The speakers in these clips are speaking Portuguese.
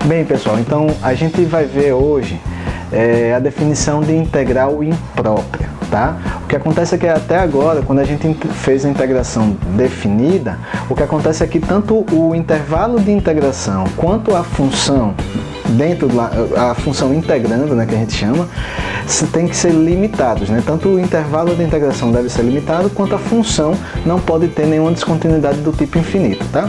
Bem, pessoal, então a gente vai ver hoje a definição de integral imprópria, tá? O que acontece é que até agora, quando a gente fez a integração definida, o que acontece é que tanto o intervalo de integração quanto a função a função integrando, né, que a gente chama, tem que ser limitados, né? Tanto o intervalo de integração deve ser limitado, quanto a função não pode ter nenhuma descontinuidade do tipo infinito, tá?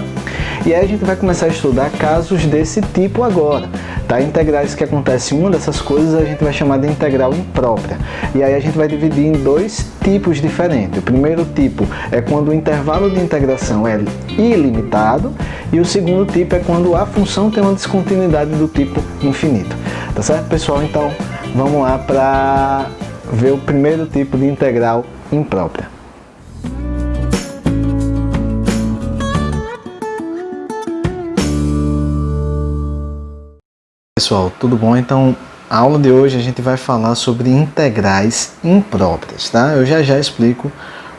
E aí a gente vai começar a estudar casos desse tipo agora, tá? Integrais que acontecem uma dessas coisas a gente vai chamar de integral imprópria. E aí a gente vai dividir em dois tipos diferentes. O primeiro tipo é quando o intervalo de integração é ilimitado, e o segundo tipo é quando a função tem uma descontinuidade do tipo infinito. Tá certo, pessoal? Então vamos lá para ver o primeiro tipo de integral imprópria. Pessoal, tudo bom? Então, a aula de hoje a gente vai falar sobre integrais impróprias, tá? Eu já explico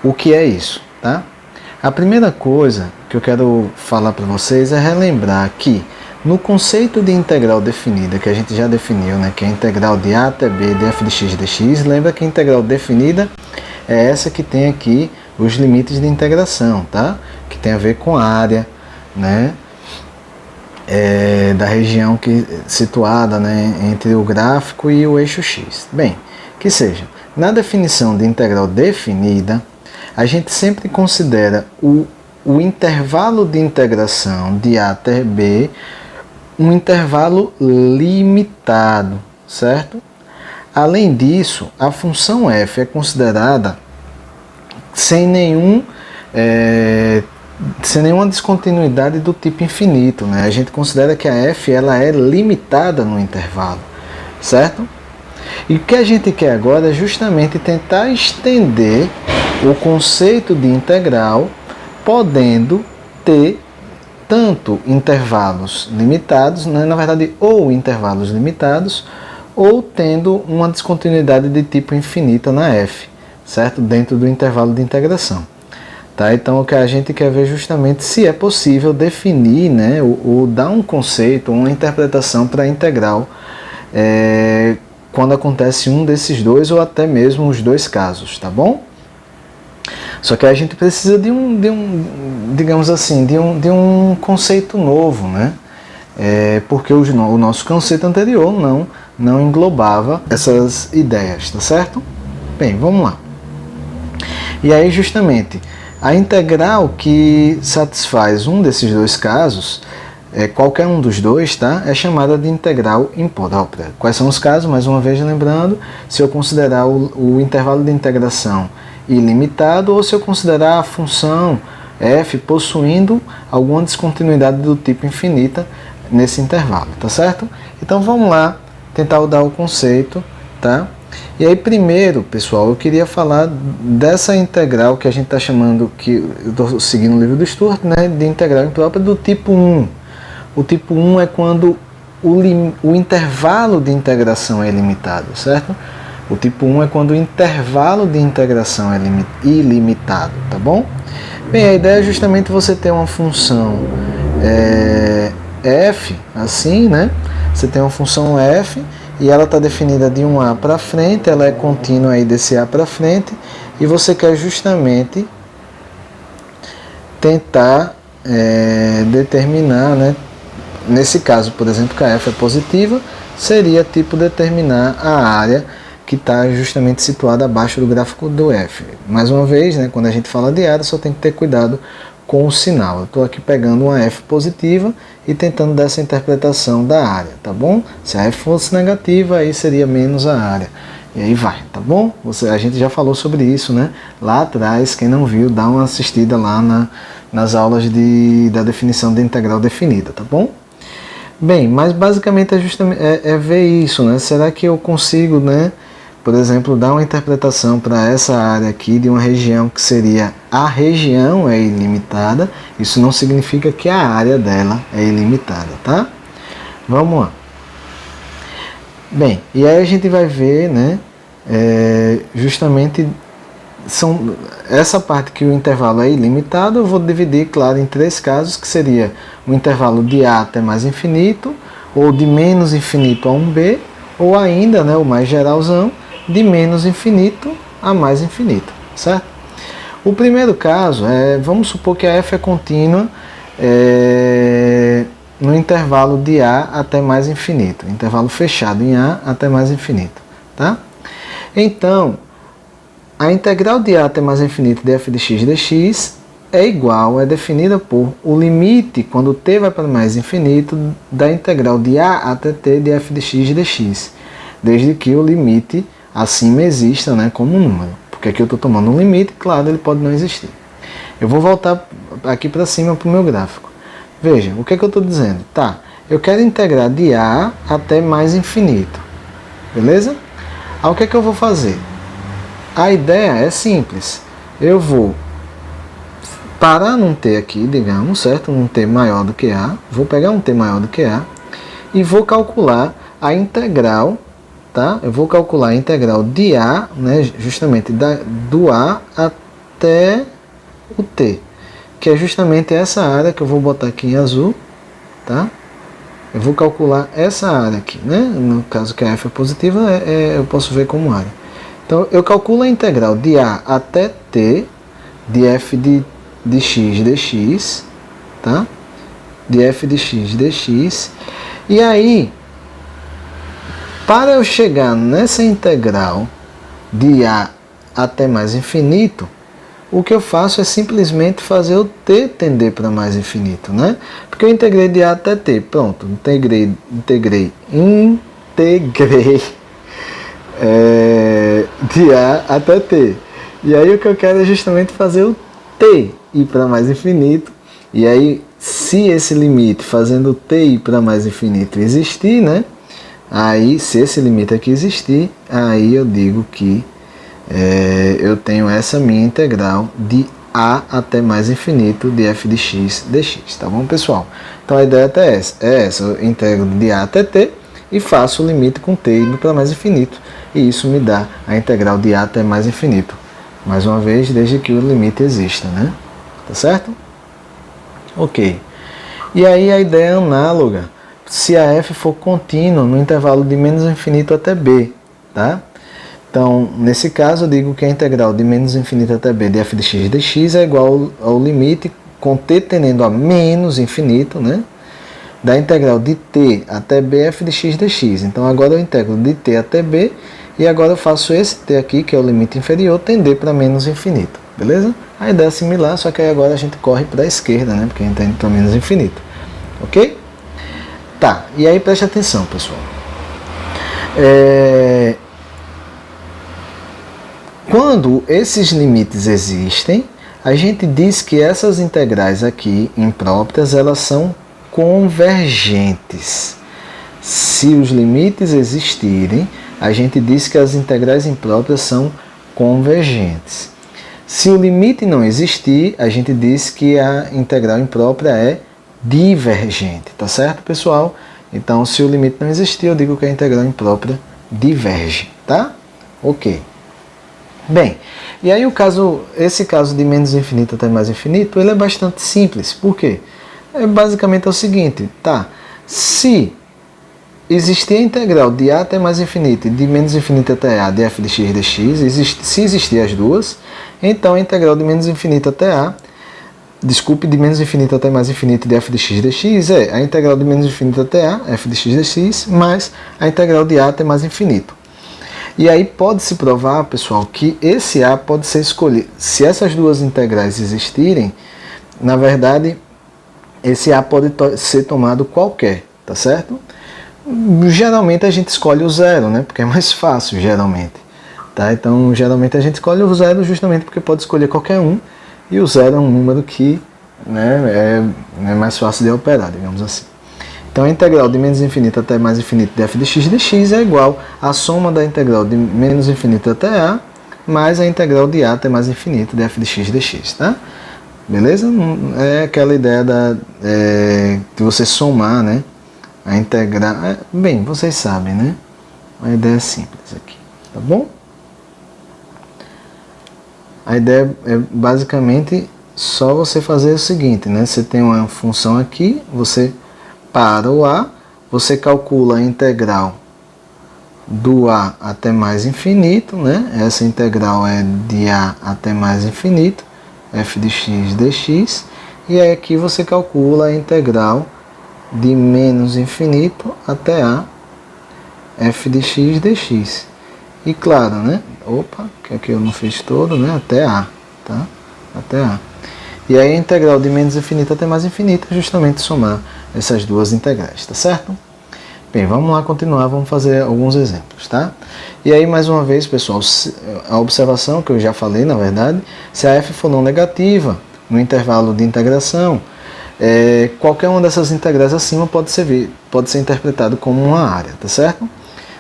o que é isso, tá? A primeira coisa que eu quero falar para vocês é relembrar que no conceito de integral definida, que a gente já definiu, né, que é a integral de a até b de f de x dx, lembra que a integral definida é essa que tem aqui os limites de integração, tá? Que tem a ver com a área, né? Da região situada, né, entre o gráfico e o eixo x. Bem, que seja, na definição de integral definida, a gente sempre considera o intervalo de integração de a até b um intervalo limitado, certo? Além disso, a função f é considerada sem nenhuma descontinuidade do tipo infinito, né? A gente considera que a f ela é limitada no intervalo, certo? E o que a gente quer agora é justamente tentar estender o conceito de integral, podendo ter tanto intervalos limitados, né? Na verdade, ou intervalos limitados, ou tendo uma descontinuidade de tipo infinita na f, certo? Dentro do intervalo de integração. Tá? Então, o que a gente quer ver justamente se é possível definir, né, ou dar um conceito, uma interpretação para a integral quando acontece um desses dois ou até mesmo os dois casos, tá bom? Só que a gente precisa digamos assim, de um conceito novo, né? Porque o nosso conceito anterior não englobava essas ideias, tá certo? Bem, vamos lá. E aí, justamente, a integral que satisfaz um desses dois casos, qualquer um dos dois, tá? É chamada de integral imprópria. Quais são os casos? Mais uma vez lembrando, se eu considerar o intervalo de integração ilimitado ou se eu considerar a função f possuindo alguma descontinuidade do tipo infinita nesse intervalo, tá certo? Então vamos lá tentar dar o conceito, tá? E aí primeiro, pessoal, eu queria falar dessa integral que a gente está chamando, que eu estou seguindo o livro do Stuart, né, de integral imprópria do tipo 1. O tipo 1 é quando o intervalo de integração é ilimitado, certo? O tipo 1 é quando o intervalo de integração é ilimitado, tá bom? Bem, a ideia é justamente você ter uma função f, assim, né? Você tem uma função f e ela está definida de um a para frente, ela é contínua aí desse a para frente, e você quer justamente tentar determinar, né? Nesse caso, por exemplo, que a f é positiva, seria tipo determinar a área que está justamente situada abaixo do gráfico do f. Mais uma vez, né, quando a gente fala de área, só tem que ter cuidado com o sinal. Eu estou aqui pegando uma f positiva e tentando dar essa interpretação da área, tá bom? Se a f fosse negativa, aí seria menos a área. E aí vai, tá bom? A gente já falou sobre isso, né? Lá atrás, quem não viu, dá uma assistida lá nas aulas da definição de integral definida, tá bom? Bem, mas basicamente é ver isso, né? Será que eu consigo, né, por exemplo, dar uma interpretação para essa área aqui de uma região que seria a região é ilimitada? Isso não significa que a área dela é ilimitada, tá? Vamos lá. Bem, e aí a gente vai ver, né, justamente essa parte que o intervalo é ilimitado, eu vou dividir, claro, em três casos, que seria o intervalo de a até mais infinito, ou de menos infinito a 1b, ou ainda, né, o mais geralzão, de menos infinito a mais infinito, certo? O primeiro caso, vamos supor que a f é contínua no intervalo de a até mais infinito, intervalo fechado em a até mais infinito, tá? Então, a integral de a até mais infinito de f de x dx é definida por o limite, quando t vai para mais infinito, da integral de a até t de f de x dx, desde que o limite acima exista, né, como número. Porque aqui eu estou tomando um limite, claro, ele pode não existir. Eu vou voltar aqui para cima para o meu gráfico. Veja, o que eu estou dizendo? Tá, eu quero integrar de a até mais infinito, beleza? Aí o que eu vou fazer? A ideia é simples. Eu vou, para não ter aqui, digamos, certo? Um t maior do que a, vou pegar um t maior do que a e vou calcular a integral, tá? Eu vou calcular a integral de a, né, justamente do a até o t, que é justamente essa área que eu vou botar aqui em azul, tá? Eu vou calcular essa área aqui, né? No caso que a f é positiva, eu posso ver como área. Então, eu calculo a integral de a até t de f de x dx, tá? De f de x dx. E aí, para eu chegar nessa integral de a até mais infinito, o que eu faço é simplesmente fazer o t tender para mais infinito, né? Porque eu integrei de a até t, pronto, integrei de a até t. E aí o que eu quero é justamente fazer o t ir para mais infinito. E aí, se esse limite fazendo o t ir para mais infinito existir, né? Aí, se esse limite aqui existir, aí eu digo que eu tenho essa minha integral de a até mais infinito de f de x dx, tá bom, pessoal? Então a ideia até é essa, eu integro de a até t e faço o limite com t indo para mais infinito, e isso me dá a integral de a até mais infinito, mais uma vez, desde que o limite exista, né? Tá certo? Ok. E aí a ideia é análoga se a f for contínua no intervalo de menos infinito até b, tá? Então, nesse caso, eu digo que a integral de menos infinito até b de f de x dx é igual ao limite com t tendendo a menos infinito, né? Da integral de t até b f de x dx. Então, agora eu integro de t até b e agora eu faço esse t aqui, que é o limite inferior, tender para menos infinito, beleza? A ideia é similar, só que aí agora a gente corre para a esquerda, né? Porque a gente está indo para menos infinito, ok? Tá, e aí preste atenção, pessoal. Quando esses limites existem, a gente diz que essas integrais aqui impróprias, elas são convergentes. Se os limites existirem, a gente diz que as integrais impróprias são convergentes. Se o limite não existir, a gente diz que a integral imprópria é divergente, tá certo, pessoal? Então, se o limite não existir, eu digo que a integral imprópria diverge, tá? Ok. Bem, e aí esse caso de menos infinito até mais infinito, ele é bastante simples. Por quê? Basicamente é o seguinte, tá? Se existir a integral de a até mais infinito e de menos infinito até a de f de x dx, se existir as duas, então a integral de menos infinito até a, de menos infinito até mais infinito de f de x dx é a integral de menos infinito até a, f de x dx, mais a integral de a até mais infinito. E aí pode-se provar, pessoal, que esse a pode ser escolhido. Se essas duas integrais existirem, na verdade, esse a pode ser tomado qualquer, tá certo? Geralmente a gente escolhe o zero, né? Porque é mais fácil, geralmente. Tá? Então, geralmente a gente escolhe o zero justamente porque pode escolher qualquer um, e o zero é um número que, né, é mais fácil de operar, digamos assim. Então, a integral de menos infinito até mais infinito de f de x dx é igual à soma da integral de menos infinito até a mais a integral de a até mais infinito de f de x dx, tá? Beleza? É aquela ideia de você somar, né? A integral... bem, vocês sabem, né? A ideia é simples aqui, tá bom? A ideia é basicamente só você fazer o seguinte, né? Você tem uma função aqui, você para o a, você calcula a integral do a até mais infinito, né? Essa integral é de a até mais infinito, f de x dx, e aí aqui você calcula a integral de menos infinito até a f de x dx. E claro, né? Opa, que aqui eu não fiz todo, né? Até a, tá? Até a. E aí a integral de menos infinito até mais infinito é justamente somar essas duas integrais, tá certo? Bem, vamos lá continuar, vamos fazer alguns exemplos, tá? E aí, mais uma vez, pessoal, a observação que eu já falei, na verdade, se a f for não negativa no intervalo de integração, qualquer uma dessas integrais acima pode ser interpretado como uma área, tá certo?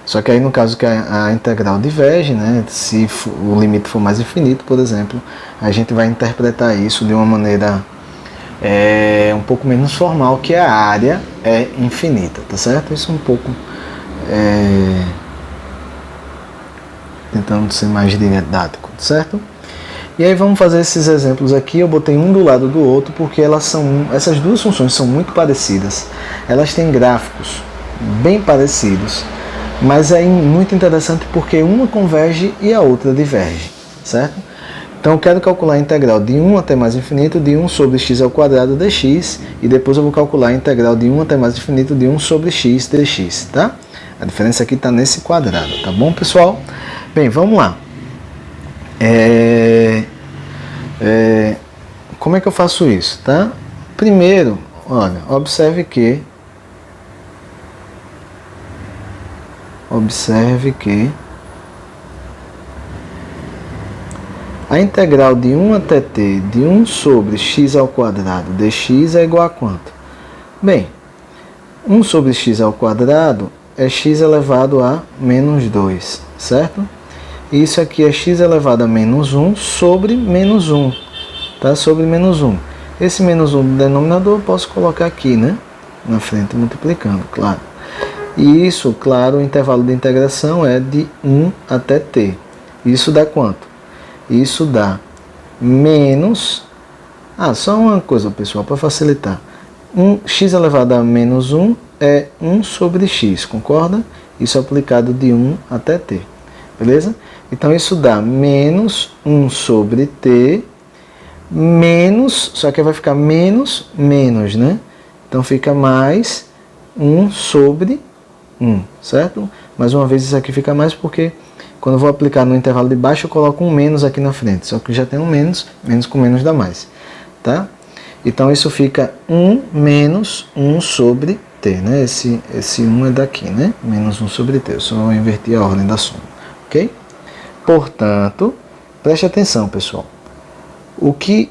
Só que aí, no caso que a integral diverge, né, se o limite for mais infinito, por exemplo, a gente vai interpretar isso de uma maneira um pouco menos formal, que a área é infinita, tá certo? Isso é um pouco tentando ser mais didático, tá certo? E aí vamos fazer esses exemplos aqui. Eu botei um do lado do outro porque essas duas funções são muito parecidas, elas têm gráficos bem parecidos, mas é muito interessante porque uma converge e a outra diverge, certo? Então eu quero calcular a integral de 1 até mais infinito de 1 sobre x ao quadrado dx, e depois eu vou calcular a integral de 1 até mais infinito de 1 sobre x dx, tá? A diferença aqui está nesse quadrado, tá bom, pessoal? Bem, vamos lá. Como é que eu faço isso, tá? Primeiro, olha, observe que a integral de 1 até t de 1 sobre x ao quadrado dx é igual a quanto? Bem, 1 sobre x ao quadrado é x elevado a menos 2, certo? E isso aqui é x elevado a menos 1 sobre menos 1, tá? Sobre menos 1. Esse menos 1 do denominador eu posso colocar aqui, né? Na frente, multiplicando, claro. E isso, claro, o intervalo de integração é de 1 até t. Isso dá quanto? Isso dá menos... só uma coisa, pessoal, para facilitar. X elevado a menos 1 é 1 sobre x, concorda? Isso aplicado de 1 até t, beleza? Então, isso dá menos 1 sobre t, menos... Só que vai ficar menos, né? Então, fica mais 1 sobre 1, certo? Mais uma vez, isso aqui fica mais porque... Quando eu vou aplicar no intervalo de baixo, eu coloco um menos aqui na frente. Só que já tem um menos, menos com menos dá mais, tá? Então, isso fica 1 menos 1 sobre t, né? Esse 1 é daqui, né? Menos 1 sobre t. Eu só inverti a ordem da soma, ok? Portanto, preste atenção, pessoal. O que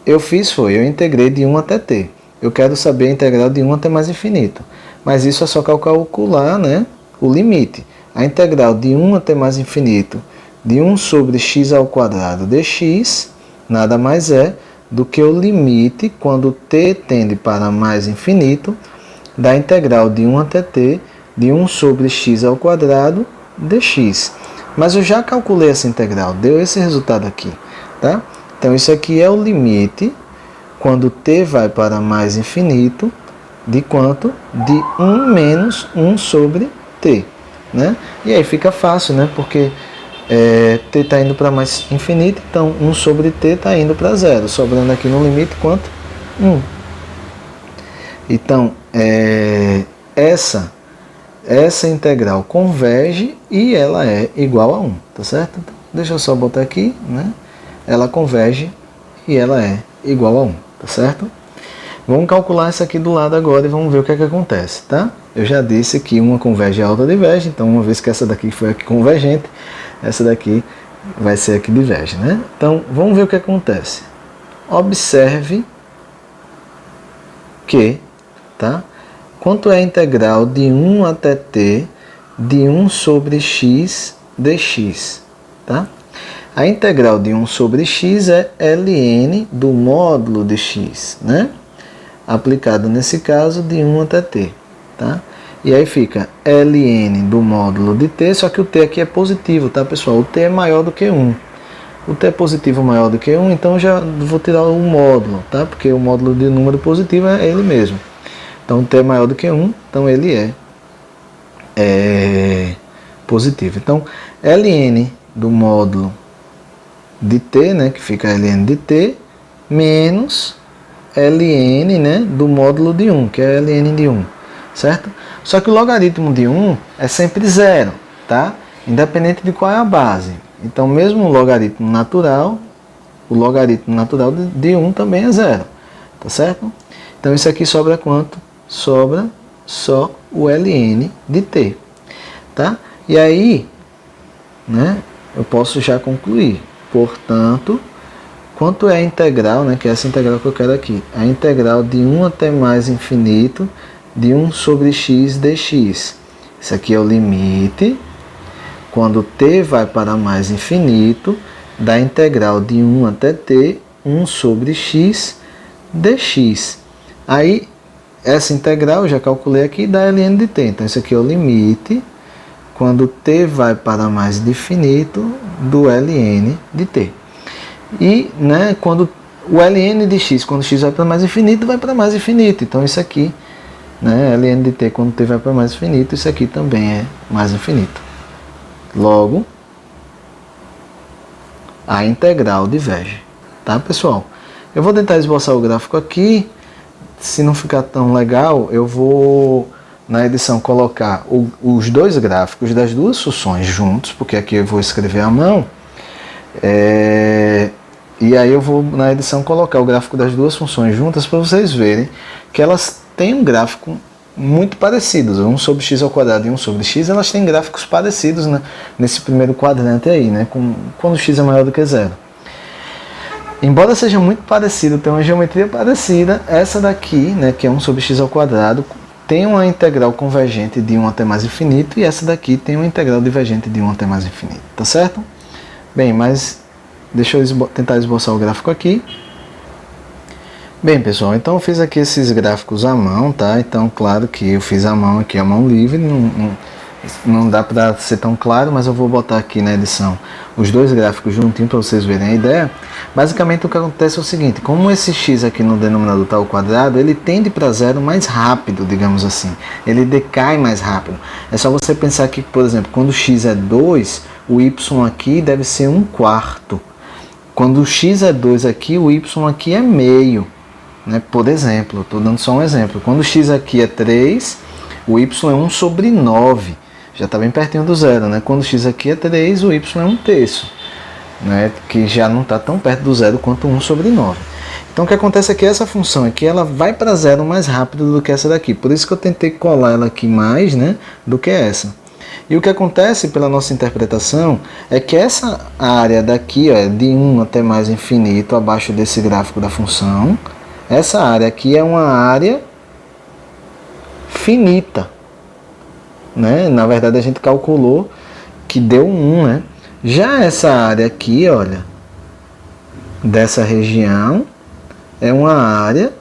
eu fiz foi, eu integrei de 1 até t. Eu quero saber a integral de 1 até mais infinito. Mas isso é só calcular, né, o limite. A integral de 1 até mais infinito de 1 sobre x ao quadrado dx nada mais é do que o limite, quando t tende para mais infinito, da integral de 1 até t de 1 sobre x ao quadrado dx. Mas eu já calculei essa integral, deu esse resultado aqui, tá? Então isso aqui é o limite, quando t vai para mais infinito, de quanto? De 1 menos 1 sobre t. Né? E aí fica fácil, né? Porque t está indo para mais infinito, então 1 sobre t está indo para zero, sobrando aqui no limite quanto? 1. Então, essa integral converge e ela é igual a 1, tá certo? Então, deixa eu só botar aqui, né? Ela converge e ela é igual a 1, tá certo? Vamos calcular essa aqui do lado agora e vamos ver o que é que acontece, tá? Eu já disse que uma converge e a outra diverge, então uma vez que essa daqui foi a convergente, essa daqui vai ser a que diverge, né? Então, vamos ver o que acontece. Observe que, tá? Quanto é a integral de 1 até t de 1 sobre x dx, tá? A integral de 1 sobre x é ln do módulo de x, né? Aplicado nesse caso de 1 até t, tá? E aí fica ln do módulo de t, só que o t aqui é positivo, tá, pessoal? O t é maior do que 1. O t é positivo maior do que 1, então já vou tirar o módulo, tá? Porque o módulo de número positivo é ele mesmo. Então, o t é maior do que 1, então ele é positivo. Então, ln do módulo de t, né, que fica ln de t, menos ln, né, do módulo de 1, que é ln de 1, certo? Só que o logaritmo de 1 é sempre zero, tá? Independente de qual é a base. Então, mesmo o logaritmo natural de 1 também é zero, tá certo? Então, isso aqui sobra quanto? Sobra só o ln de t, tá? E aí, né, eu posso já concluir. Portanto, quanto é a integral, né, que é essa integral que eu quero aqui? A integral de 1 até mais infinito de 1 sobre x dx. Isso aqui é o limite, quando t vai para mais infinito, da integral de 1 até t, 1 sobre x dx. Aí, essa integral, eu já calculei aqui, dá ln de t. Então, isso aqui é o limite, quando t vai para mais infinito, do ln de t. E, né, quando o ln de x, quando x vai para mais infinito, vai para mais infinito. Então, isso aqui, né, ln de t, quando t vai para mais infinito, isso aqui também é mais infinito. Logo, a integral diverge. Tá, pessoal? Eu vou tentar esboçar o gráfico aqui. Se não ficar tão legal, eu vou, na edição, colocar os dois gráficos das duas funções juntos, porque aqui eu vou escrever à mão. E aí eu vou, na edição, colocar o gráfico das duas funções juntas para vocês verem que elas têm um gráfico muito parecidos. 1 sobre x ao quadrado e 1 sobre x, elas têm gráficos parecidos, né, nesse primeiro quadrante aí, né, quando x é maior do que zero. Embora seja muito parecido, tem uma geometria parecida, essa daqui, né, que é 1 sobre x ao quadrado, tem uma integral convergente de 1 até mais infinito, e essa daqui tem uma integral divergente de 1 até mais infinito, tá certo? Bem, mas deixa eu tentar esboçar o gráfico aqui. Bem, pessoal, então eu fiz aqui esses gráficos à mão, tá? Então, claro que eu fiz à mão aqui, à mão livre, não dá para ser tão claro, mas eu vou botar aqui na edição os dois gráficos juntinho para vocês verem a ideia. Basicamente, o que acontece é o seguinte: como esse x aqui no denominador está ao quadrado, ele tende para zero mais rápido, digamos assim. Ele decai mais rápido. É só você pensar que, por exemplo, quando x é 2, o y aqui deve ser 1/4. Quando o x é 2 aqui, o y aqui é meio. Né? Por exemplo, estou dando só um exemplo. Quando o x aqui é 3, o y é 1 sobre 9. Já está bem pertinho do zero, né? Quando o x aqui é 3, o y é 1/3, né? Que já não está tão perto do zero quanto 1 sobre 9. Então o que acontece é que essa função aqui, ela vai para zero mais rápido do que essa daqui. Por isso que eu tentei colar ela aqui mais, né, do que essa. E o que acontece pela nossa interpretação é que essa área daqui, ó, de 1 até mais infinito, abaixo desse gráfico da função, essa área aqui é uma área finita, né? Na verdade, a gente calculou que deu 1, né? Já essa área aqui, olha, dessa região, é uma área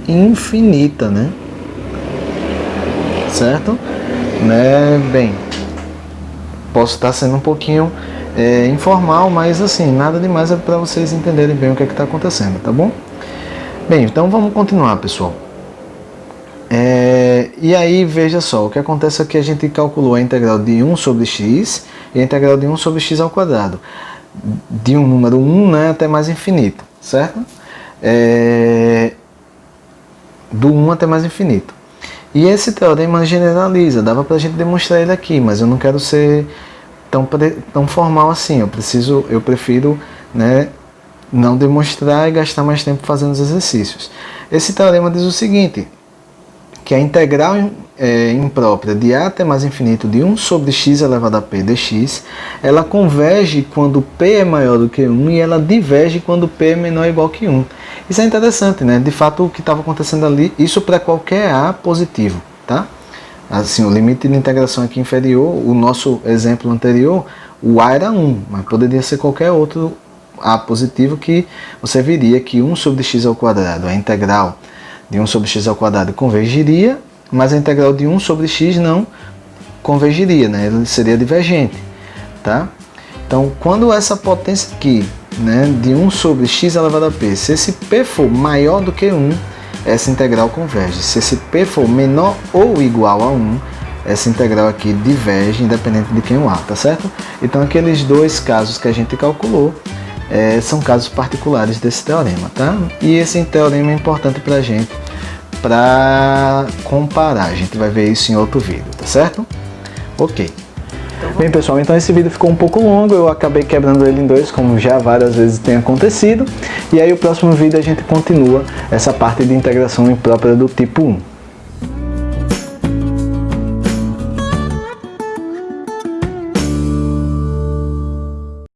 infinita, né? Certo? Né? Bem, posso estar sendo um pouquinho informal, mas assim, nada demais, é para vocês entenderem bem o que é que está acontecendo, tá bom? Bem, então vamos continuar, pessoal. E aí, veja só, o que acontece é que a gente calculou a integral de 1 sobre x e a integral de 1 sobre x ao quadrado, de um número 1, né, até mais infinito, certo? Do 1 até mais infinito. E esse teorema generaliza, dava para a gente demonstrar ele aqui, mas eu não quero ser tão formal assim, eu prefiro, né, não demonstrar e gastar mais tempo fazendo os exercícios. Esse teorema diz o seguinte, que a integral imprópria de a até mais infinito de 1 sobre x elevado a p dx, ela converge quando p é maior do que 1 e ela diverge quando p é menor ou igual que 1. Isso é interessante, né? De fato, o que estava acontecendo ali, isso para qualquer a positivo, tá? Assim, o limite de integração aqui inferior, o nosso exemplo anterior, o a era 1, mas poderia ser qualquer outro a positivo que você viria que 1 sobre x ao quadrado, a integral de 1 sobre x ao quadrado convergiria, mas a integral de 1 sobre x não convergiria, né? Ele seria divergente, tá? Então, quando essa potência aqui, né, de 1 sobre x elevado a p, se esse p for maior do que 1, essa integral converge. Se esse P for menor ou igual a 1, essa integral aqui diverge, independente de quem o A, tá certo? Então aqueles dois casos que a gente calculou são casos particulares desse teorema, tá? E esse teorema é importante pra gente, para comparar. A gente vai ver isso em outro vídeo, tá certo? Ok. Bem, pessoal, então esse vídeo ficou um pouco longo, eu acabei quebrando ele em dois, como já várias vezes tem acontecido. E aí o próximo vídeo a gente continua essa parte de integração imprópria do tipo 1.